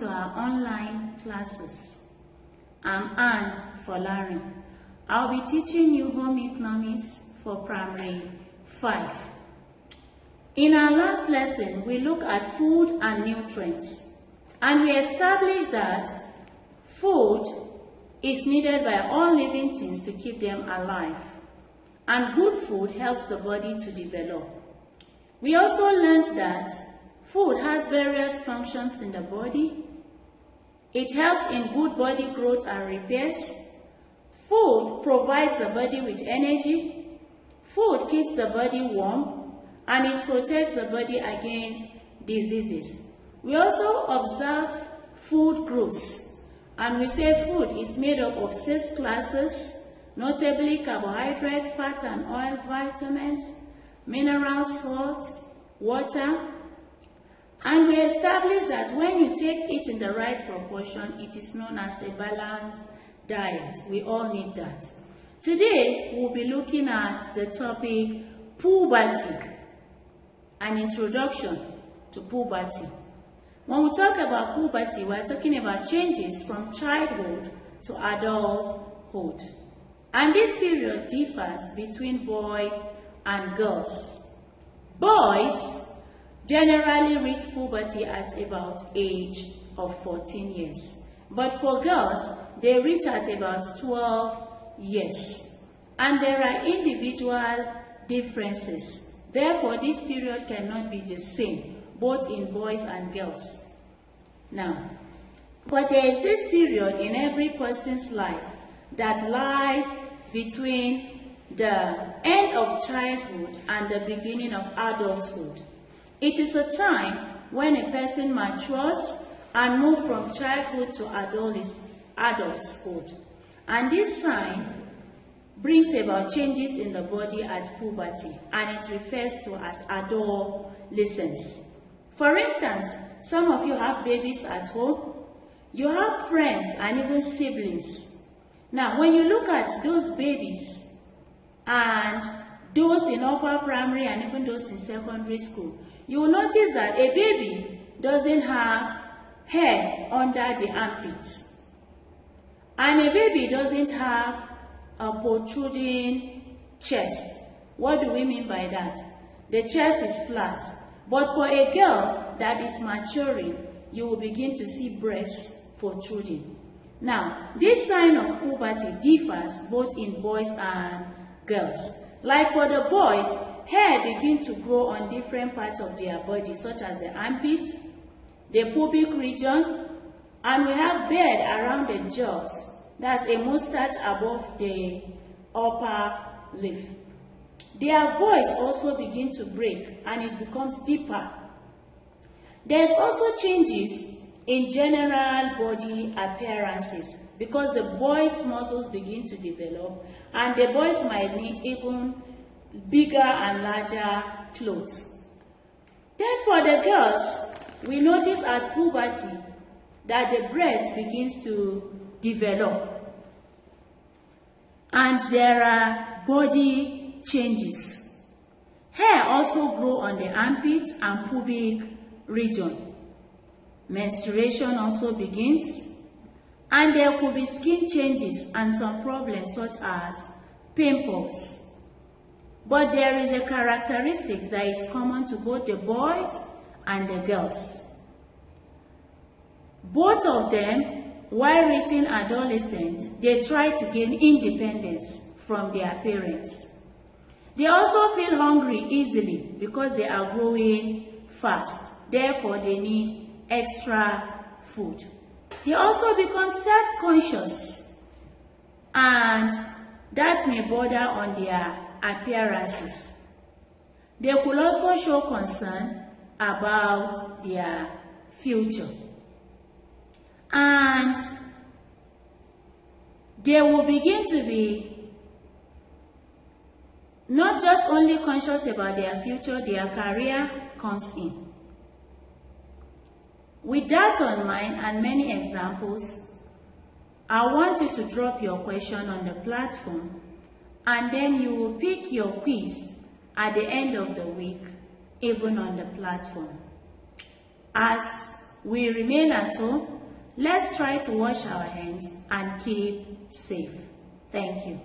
to our online classes. I'm Anne Folari. I'll be teaching you home economics for primary 5. In our last lesson, we looked at food and nutrients, and we established that food is needed by all living things to keep them alive, and good food helps the body to develop. We also learned that food has various functions in the body. It helps in good body growth and repairs. Food provides the body with energy. Food keeps the body warm, and it protects the body against diseases. We also observe food groups, and we say food is made up of 6 classes, notably carbohydrate, fat and oil, vitamins, minerals, salt, water. And we established that when you take it in the right proportion, it is known as a balanced diet. We all need that. Today, we'll be looking at the topic puberty, an introduction to puberty. When we talk about puberty, we're talking about changes from childhood to adulthood. And this period differs between boys and girls. Boys generally reach puberty at about age of 14 years. But for girls, they reach at about 12 years. And there are individual differences. Therefore, this period cannot be the same, both in boys and girls. Now, but there is this period in every person's life that lies between the end of childhood and the beginning of adulthood. It is a time when a person matures and moves from childhood to adulthood. And this sign brings about changes in the body at puberty, and it refers to as adolescence. For instance, some of you have babies at home. You have friends and even siblings. Now, when you look at those babies and those in upper primary and even those in secondary school, you will notice that a baby doesn't have hair under the armpits. And a baby doesn't have a protruding chest. What do we mean by that? The chest is flat. But for a girl that is maturing, you will begin to see breasts protruding. Now, this sign of puberty differs both in boys and girls. Like for the boys, hair begins to grow on different parts of their body, such as the armpits, the pubic region, and we have beard around the jaws. That's a mustache above the upper lip. Their voice also begins to break and it becomes deeper. There's also changes in general body appearances because the boys' muscles begin to develop and the boys might need even bigger and larger clothes. Then for the girls, we notice at puberty that the breast begins to develop and there are body changes. Hair also grows on the armpits and pubic region. Menstruation also begins, and there could be skin changes and some problems such as pimples. But there is a characteristic that is common to both the boys and the girls. Both of them, while reaching adolescence, they try to gain independence from their parents. They also feel hungry easily because they are growing fast. Therefore, they need extra food. They also become self-conscious, and that may border on their appearances. They could also show concern about their future. And they will begin to be not just only conscious about their future, their career comes in. With that on mind and many examples, I want you to drop your question on the platform, and then you will pick your quiz at the end of the week, even on the platform. As we remain at home, Let's try to wash our hands and keep safe. Thank you.